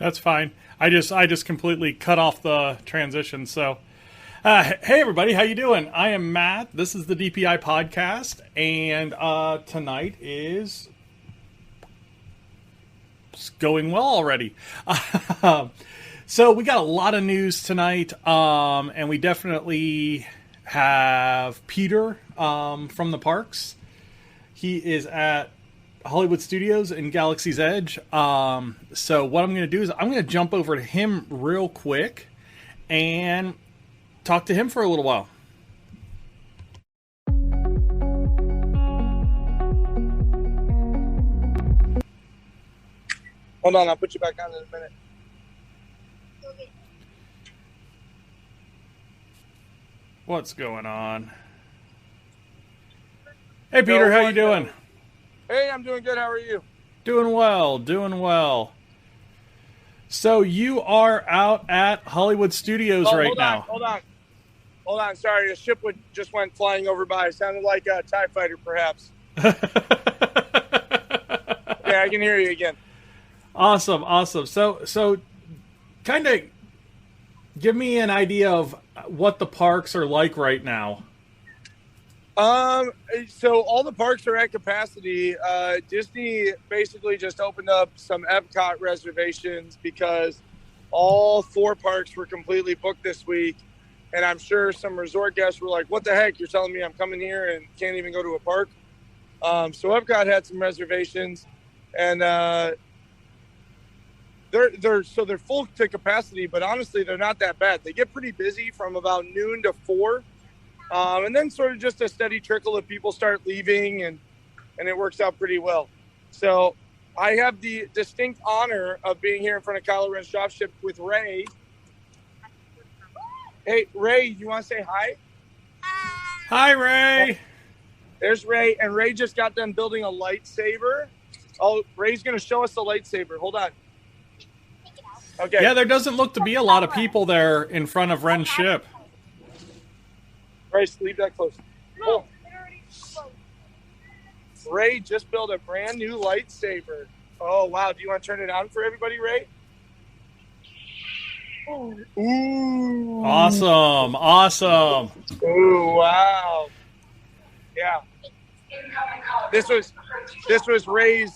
That's fine. I just completely cut off the transition. So, hey everybody, how you doing? I am Matt. This is the DPI podcast, and tonight is going well already. So we got a lot of news tonight, and we definitely have Peter from the parks. He is at Hollywood Studios in Galaxy's Edge. So what I'm going to do is I'm going to jump over to him real quick and talk to him for a little while. Hold on, I'll put you back on in a minute. What's going on? Hey Peter, how you doing? Hey, I'm doing good. How are you? Doing well, doing well. So you are out at Hollywood Studios right now. Hold on. Sorry, a ship just went flying over by. Sounded like a TIE fighter, perhaps. Yeah, I can hear you again. Awesome. So kind of give me an idea of what the parks are like right now. So all the parks are at capacity. Disney basically just opened up some Epcot reservations because all 4 parks were completely booked this week. And I'm sure some resort guests were like, what the heck? You're telling me I'm coming here and can't even go to a park? So Epcot had some reservations, and they're full to capacity, but honestly, they're not that bad. They get pretty busy from about noon to 4. And then sort of just a steady trickle of people start leaving, and it works out pretty well. So I have the distinct honor of being here in front of Kylo Ren's dropship with Ray. Hey, Ray, you want to say hi? Hi, Ray. There's Ray, and Ray just got done building a lightsaber. Oh, Ray's going to show us the lightsaber. Hold on. Okay. Yeah, there doesn't look to be a lot of people there in front of Ren's ship. Bryce, leave that close. No, Ray just built a brand new lightsaber. Oh, wow. Do you want to turn it on for everybody, Ray? Ooh. Awesome. Ooh, wow. Yeah. This was Ray's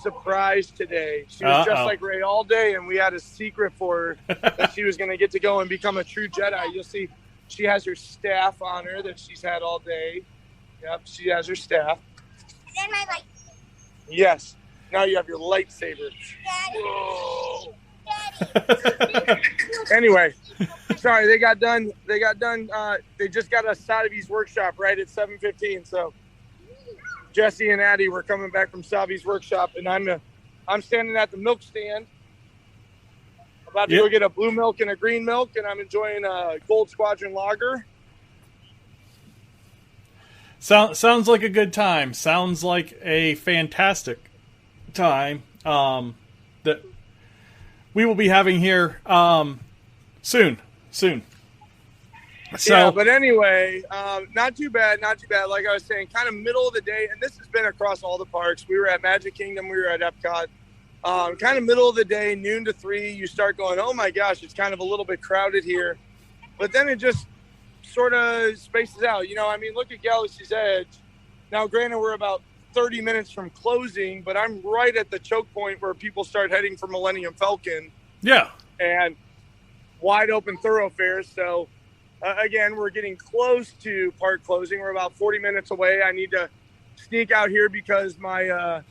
surprise today. She was dressed like Ray all day, and we had a secret for her that she was going to get to go and become a true Jedi. You'll see. She has her staff on her that she's had all day. Yep, she has her staff. Then my light. Yes. Now you have your lightsaber. Daddy. Anyway, sorry, they got done. They just got us out of Savi's workshop right at 7:15. So Jesse and Addie were coming back from Savi's workshop, and I'm standing at the milk stand. About to go get a blue milk and a green milk, and I'm enjoying a Gold Squadron lager. Sounds like a good time. Sounds like a fantastic time that we will be having here soon. So, yeah, but anyway, not too bad. Like I was saying, kind of middle of the day, and this has been across all the parks. We were at Magic Kingdom. We were at Epcot. Kind of middle of the day, noon to 3, you start going, oh my gosh, it's kind of a little bit crowded here. But then it just sort of spaces out. Look at Galaxy's Edge. Now, granted, we're about 30 minutes from closing, but I'm right at the choke point where people start heading for Millennium Falcon. Yeah. And wide open thoroughfares. So, again, we're getting close to park closing. We're about 40 minutes away. I need to sneak out here because my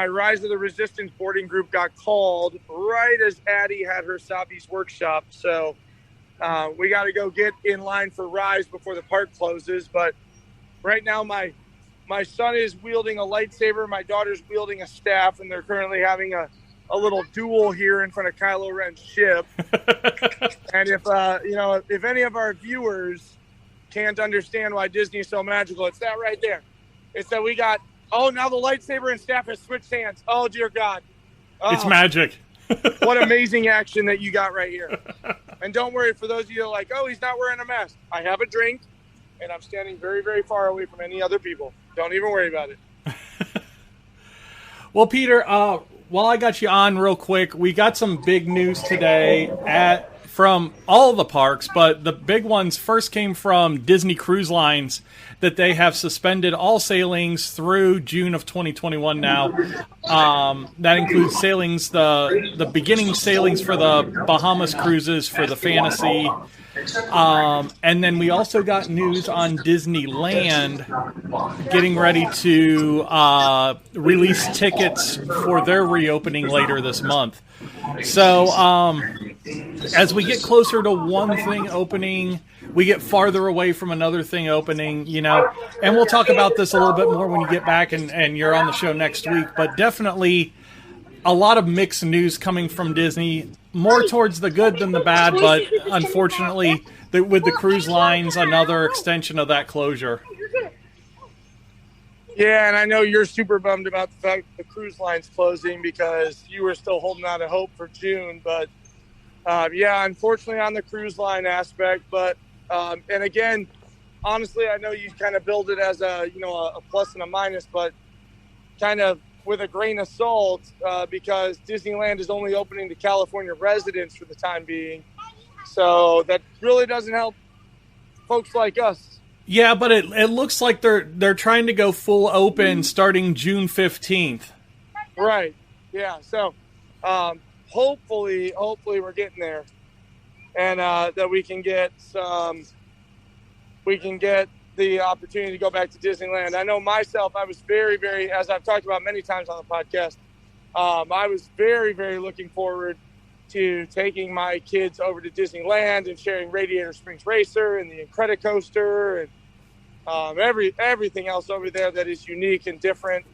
Rise of the Resistance boarding group got called right as Addie had her Savi's workshop. So we got to go get in line for Rise before the park closes. But right now my son is wielding a lightsaber. My daughter's wielding a staff, and they're currently having a little duel here in front of Kylo Ren's ship. And if any of our viewers can't understand why Disney is so magical, it's that right there. It's that we got... Oh, now the lightsaber and staff has switched hands. Oh, dear God. It's magic. What amazing action that you got right here. And don't worry, for those of you like, oh, he's not wearing a mask. I have a drink, and I'm standing very, very far away from any other people. Don't even worry about it. Well, Peter, while I got you on real quick, we got some big news today from all the parks, but the big ones first came from Disney Cruise Lines that they have suspended all sailings through June of 2021 now. That includes sailings, the beginning sailings for the Bahamas cruises for the Fantasy. And then we also got news on Disneyland getting ready to release tickets for their reopening later this month. So as we get closer to one thing opening, we get farther away from another thing opening, and we'll talk about this a little bit more when you get back and you're on the show next week. But definitely a lot of mixed news coming from Disney, more towards the good than the bad, but unfortunately, with the cruise lines, another extension of that closure. Yeah, and I know you're super bummed about the fact that the cruise line's closing because you were still holding out a hope for June. But, yeah, unfortunately on the cruise line aspect. But, and again, honestly, I know you kind of build it as a plus and a minus, but kind of with a grain of salt because Disneyland is only opening to California residents for the time being. So that really doesn't help folks like us. Yeah, but it looks like they're trying to go full open starting June 15th. Right. Yeah. So hopefully we're getting there, and that we can get the opportunity to go back to Disneyland. I know myself, I was very, very, as I've talked about many times on the podcast, I was very, very looking forward to taking my kids over to Disneyland and sharing Radiator Springs Racer and the Incredicoaster and everything else over there that is unique and different.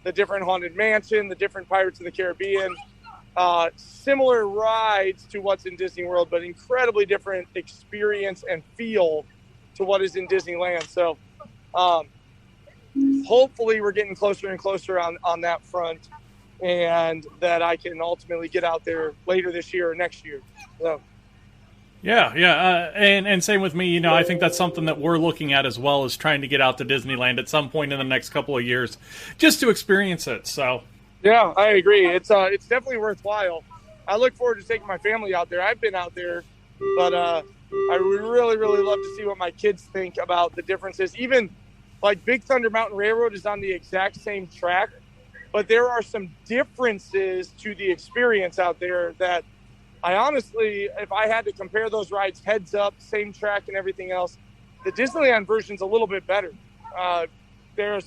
The different Haunted Mansion, the different Pirates of the Caribbean, similar rides to what's in Disney World, but incredibly different experience and feel to what is in Disneyland. So hopefully we're getting closer and closer on that front, and that I can ultimately get out there later this year or next year. So. Yeah, and same with me. I think that's something that we're looking at as well, as trying to get out to Disneyland at some point in the next couple of years, just to experience it. So. Yeah, I agree. It's definitely worthwhile. I look forward to taking my family out there. I've been out there, but I would really, really love to see what my kids think about the differences. Even like Big Thunder Mountain Railroad is on the exact same track, but there are some differences to the experience out there that I honestly, if I had to compare those rides heads up, same track and everything else, the Disneyland version's a little bit better. There are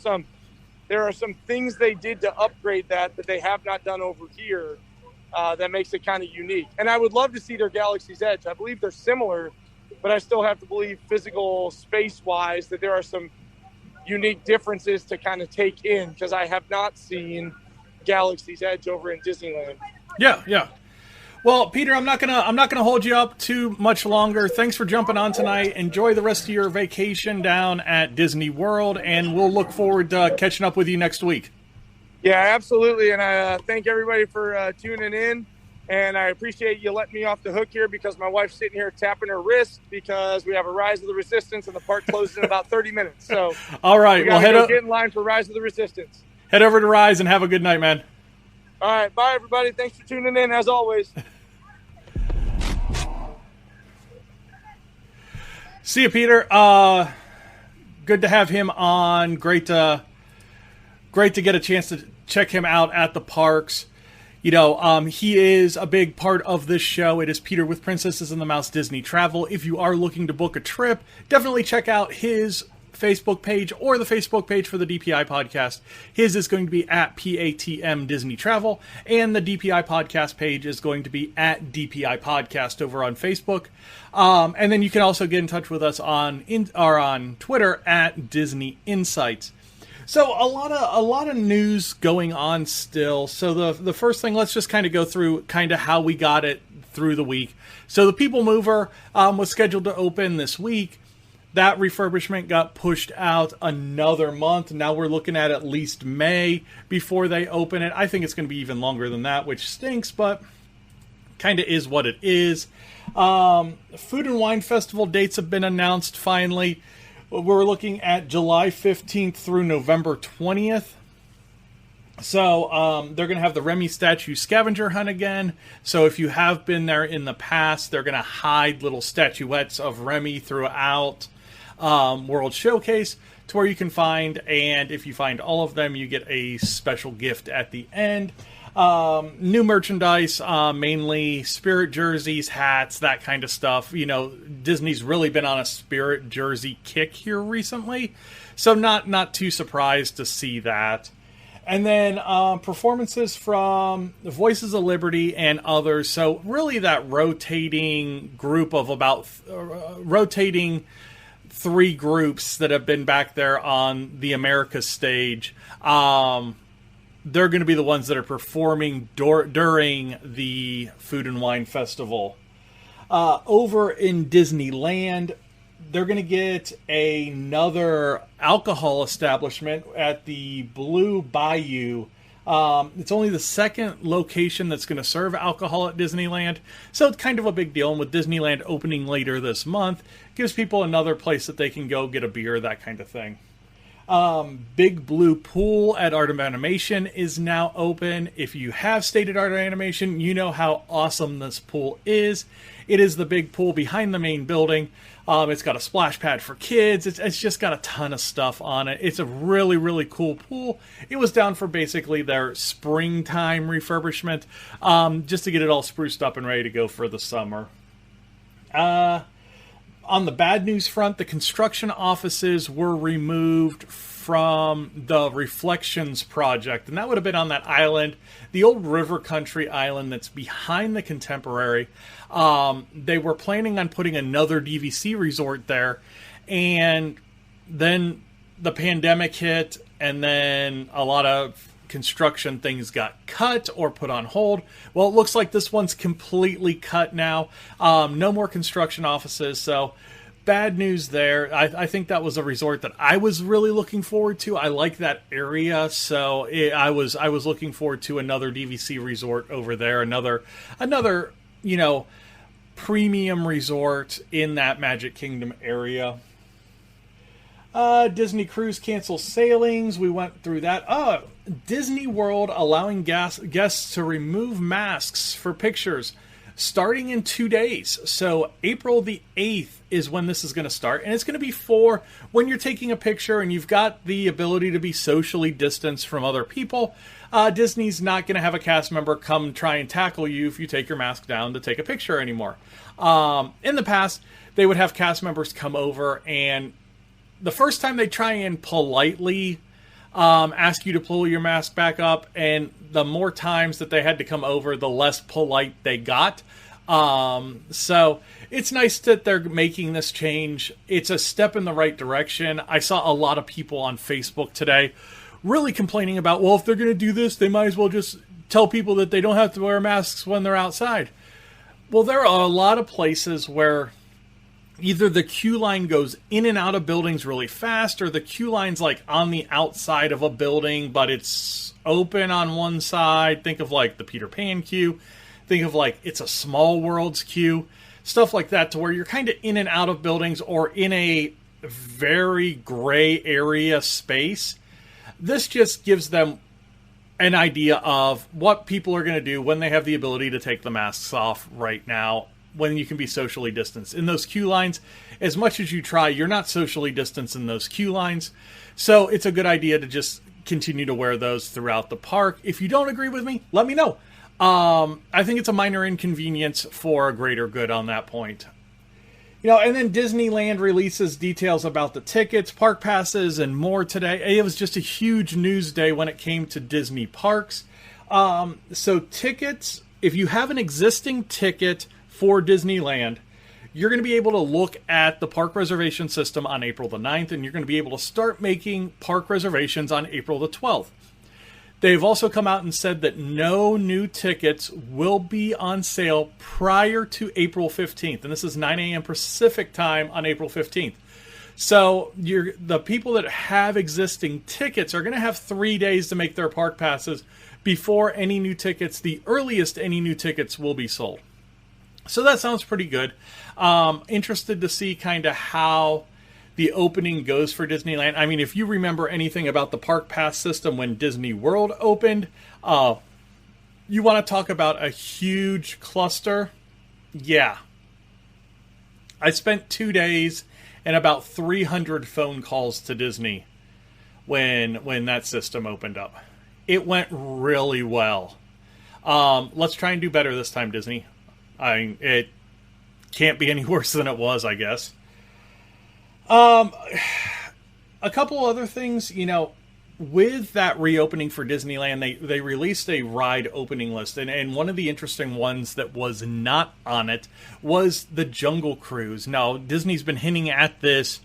some things they did to upgrade that they have not done over here that makes it kind of unique. And I would love to see their Galaxy's Edge. I believe they're similar, but I still have to believe physical space-wise that there are some unique differences to kind of take in, because I have not seen Galaxy's Edge over in Disneyland. Yeah. Well, Peter, I'm not gonna hold you up too much longer. Thanks for jumping on tonight. Enjoy the rest of your vacation down at Disney World, and we'll look forward to catching up with you next week. Yeah, absolutely. And I thank everybody for tuning in. And I appreciate you letting me off the hook here, because my wife's sitting here tapping her wrist because we have a Rise of the Resistance and the park closes in about 30 minutes. So, all right, well, get in line for Rise of the Resistance. Head over to Rise and have a good night, man. All right, bye everybody. Thanks for tuning in as always. See you, Peter. Good to have him on. Great to get a chance to check him out at the parks. He is a big part of this show. It is Peter with Princesses and the Mouse Disney Travel. If you are looking to book a trip, definitely check out his Facebook page or the Facebook page for the DPI podcast. His is going to be at PATM Disney Travel, and the DPI podcast page is going to be at DPI Podcast over on Facebook. And then you can also get in touch with us on Twitter at Disney Insights. So a lot of news going on still. So the first thing, let's just kind of go through kind of how we got it through the week. So the People Mover was scheduled to open this week. That refurbishment got pushed out another month. Now we're looking at least May before they open it. I think it's going to be even longer than that, which stinks, but kind of is what it is. Food and Wine Festival dates have been announced finally. We're looking at July 15th through November 20th. So they're going to have the Remy statue scavenger hunt again. So if you have been there in the past, they're going to hide little statuettes of Remy throughout World Showcase to where you can find. And if you find all of them, you get a special gift at the end. New merchandise, mainly Spirit jerseys, hats, that kind of stuff. You know, Disney's really been on a Spirit jersey kick here recently. So not too surprised to see that. And then performances from the Voices of Liberty and others. So really that rotating group of about rotating 3 groups that have been back there on the Americas stage. They're going to be the ones that are performing during the Food and Wine Festival. Over in Disneyland, they're going to get another alcohol establishment at the Blue Bayou. It's only the second location that's going to serve alcohol at Disneyland, so it's kind of a big deal. And with Disneyland opening later this month, gives people another place that they can go get a beer, that kind of thing. Big Blue Pool at Art of Animation is now open. If you have stayed at Art of Animation, you know how awesome this pool is. It is the big pool behind the main building. It's got a splash pad for kids. It's just got a ton of stuff on it. It's a really, really cool pool. It was down for basically their springtime refurbishment, just to get it all spruced up and ready to go for the summer. On the bad news front, the construction offices were removed from the Reflections project, and that would have been on that island, the old River Country island that's behind the Contemporary. They were planning on putting another DVC resort there, and then the pandemic hit, and then a lot of construction things got cut or put on hold. Well, it looks like this one's completely cut now. No more construction offices, so bad news there. I think that was a resort that I was really looking forward to. I like that area, so I was looking forward to another DVC resort over there, another premium resort in that Magic Kingdom area. Disney Cruise cancels sailings. We went through that. Disney World allowing guests to remove masks for pictures starting in 2 days. So April the 8th is when this is going to start. And it's going to be for when you're taking a picture and you've got the ability to be socially distanced from other people. Disney's not going to have a cast member come try and tackle you if you take your mask down to take a picture anymore. In the past, they would have cast members come over, and the first time they try and politely ask you to pull your mask back up, and the more times that they had to come over, the less polite they got. So it's nice that they're making this change. It's a step in the right direction. I saw a lot of people on Facebook today really complaining about, well, if they're going to do this, they might as well just tell people that they don't have to wear masks when they're outside. Well, there are a lot of places where either the queue line goes in and out of buildings really fast, or the queue line's like on the outside of a building, but it's open on one side. Think of like the Peter Pan queue. Think of like It's a Small Worlds queue. Stuff like that, to where you're kind of in and out of buildings or in a very gray area space. This just gives them an idea of what people are going to do when they have the ability to take the masks off right now, when you can be socially distanced. In those queue lines, as much as you try, you're not socially distanced in those queue lines. So it's a good idea to just continue to wear those throughout the park. If you don't agree with me, let me know. I think it's a minor inconvenience for a greater good on that point. And then Disneyland releases details about the tickets, park passes, and more today. It was just a huge news day when it came to Disney parks. So tickets, if you have an existing ticket for Disneyland, you're going to be able to look at the park reservation system on April the 9th, and you're going to be able to start making park reservations on April the 12th. They've also come out and said that no new tickets will be on sale prior to April 15th, and this is 9 a.m. Pacific time on April 15th. So the people that have existing tickets are going to have 3 days to make their park passes before any new tickets, the earliest any new tickets, will be sold. So that sounds pretty good. Interested to see kind of how the opening goes for Disneyland. I mean, if you remember anything about the Park Pass system when Disney World opened, you want to talk about a huge cluster? Yeah. I spent 2 days and about 300 phone calls to Disney when that system opened up. It went really well. Let's try and do better this time, Disney. It can't be any worse than it was, I guess. A couple other things, with that reopening for Disneyland, they released a ride opening list, and one of the interesting ones that was not on it was the Jungle Cruise. Now, Disney's been hinting at this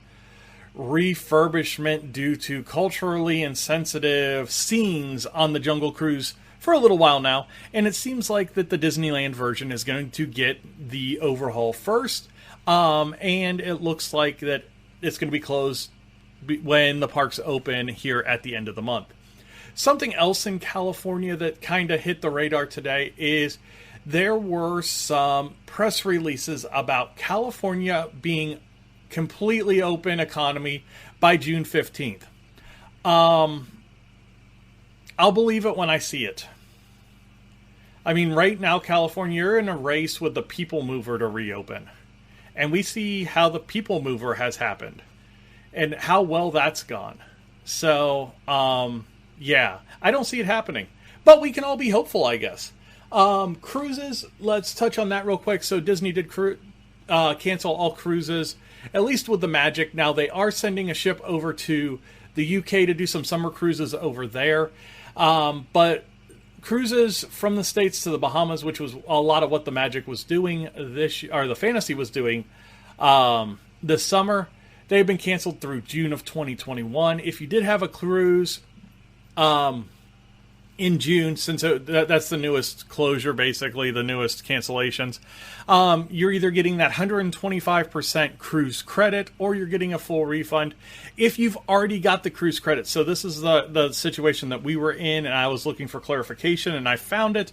refurbishment due to culturally insensitive scenes on the Jungle Cruise for a little while now, and it seems like that the Disneyland version is going to get the overhaul first, and it looks like that it's going to be closed when the parks open here at the end of the month. Something else in California that kind of hit the radar today is there were some press releases about California being completely open economy by June 15th. I'll believe it when I see it. I mean, right now, California, you're in a race with the People Mover to reopen. And we see how the People Mover has happened and how well that's gone. So, yeah, I don't see it happening. But we can all be hopeful, I guess. Cruises, let's touch on that real quick. So Disney did cancel all cruises, at least with the Magic. Now, they are sending a ship over to the UK to do some summer cruises over there. But cruises from the States to the Bahamas, which was a lot of what the Magic was doing this year, or the Fantasy was doing this summer, they've been canceled through June of 2021. If you did have a cruise in June, since that's the newest closure, basically, the newest cancellations, you're either getting that 125% cruise credit or you're getting a full refund if you've already got the cruise credit. So this is the situation that we were in, and I was looking for clarification, and I found it.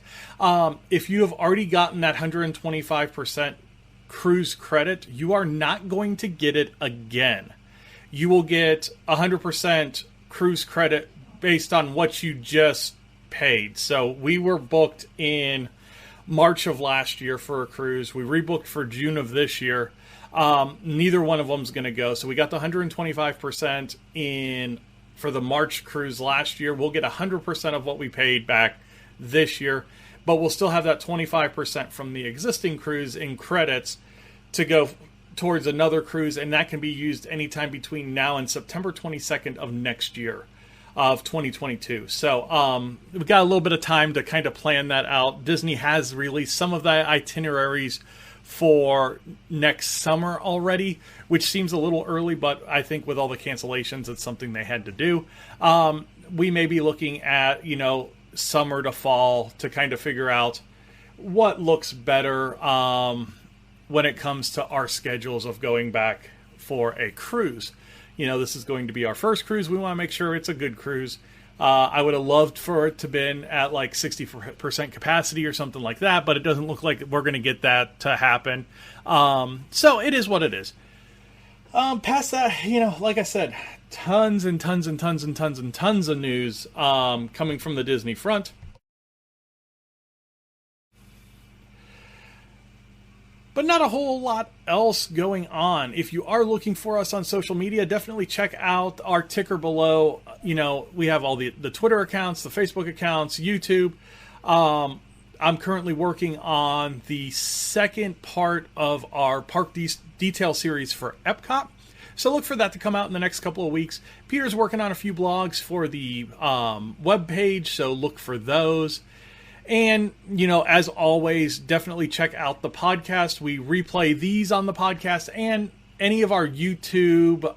If you have already gotten that 125% cruise credit, you are not going to get it again. You will get 100% cruise credit based on what you just paid. So we were booked in March of last year for a cruise. We rebooked for June of this year. Neither one of them's going to go. So we got the 125% in for the March cruise last year. We'll get 100% of what we paid back this year, but we'll still have that 25% from the existing cruise in credits to go towards another cruise, and that can be used anytime between now and September 22nd of next year of 2022. So we've got a little bit of time to kind of plan that out. Disney has released some of the itineraries for next summer already, which seems a little early, but I think with all the cancellations, it's something they had to do. We may be looking at, summer to fall to kind of figure out what looks better when it comes to our schedules of going back for a cruise. This is going to be our first cruise. We want to make sure it's a good cruise. I would have loved for it to been at like 60% capacity or something like that, but it doesn't look like we're going to get that to happen. So it is what it is. Past that, like I said, tons and tons and tons and tons and tons of news coming from the Disney front. But not a whole lot else going on. If you are looking for us on social media, definitely check out our ticker below. We have all the Twitter accounts, the Facebook accounts, YouTube. I'm currently working on the second part of our park detail series for Epcot. So look for that to come out in the next couple of weeks. Peter's working on a few blogs for the webpage, so look for those. And, as always, definitely check out the podcast. We replay these on the podcast and any of our YouTube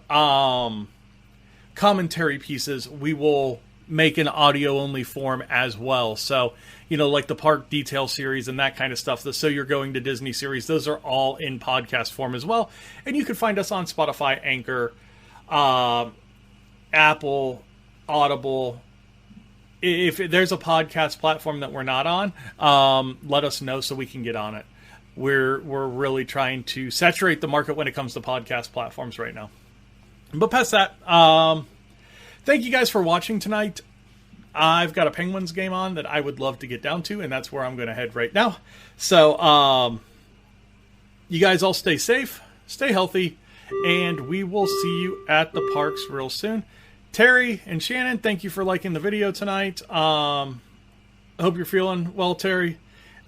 commentary pieces, we will make an audio-only form as well. So, like the park detail series and that kind of stuff, the So You're Going to Disney series, those are all in podcast form as well. And you can find us on Spotify, Anchor, Apple, Audible. If there's a podcast platform that we're not on, let us know so we can get on it. We're really trying to saturate the market when it comes to podcast platforms right now. But past that, thank you guys for watching tonight. I've got a Penguins game on that I would love to get down to, and that's where I'm going to head right now. So, you guys all stay safe, stay healthy, and we will see you at the parks real soon. Terry and Shannon, thank you for liking the video tonight. I hope you're feeling well, Terry.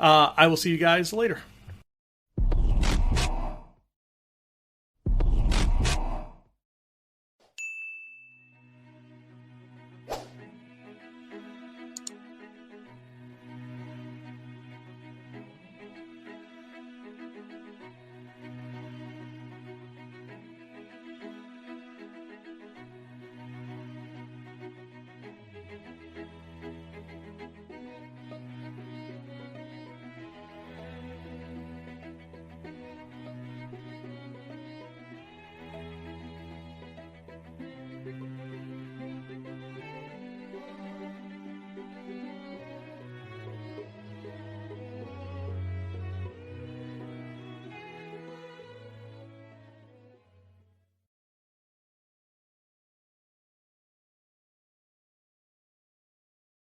I will see you guys later.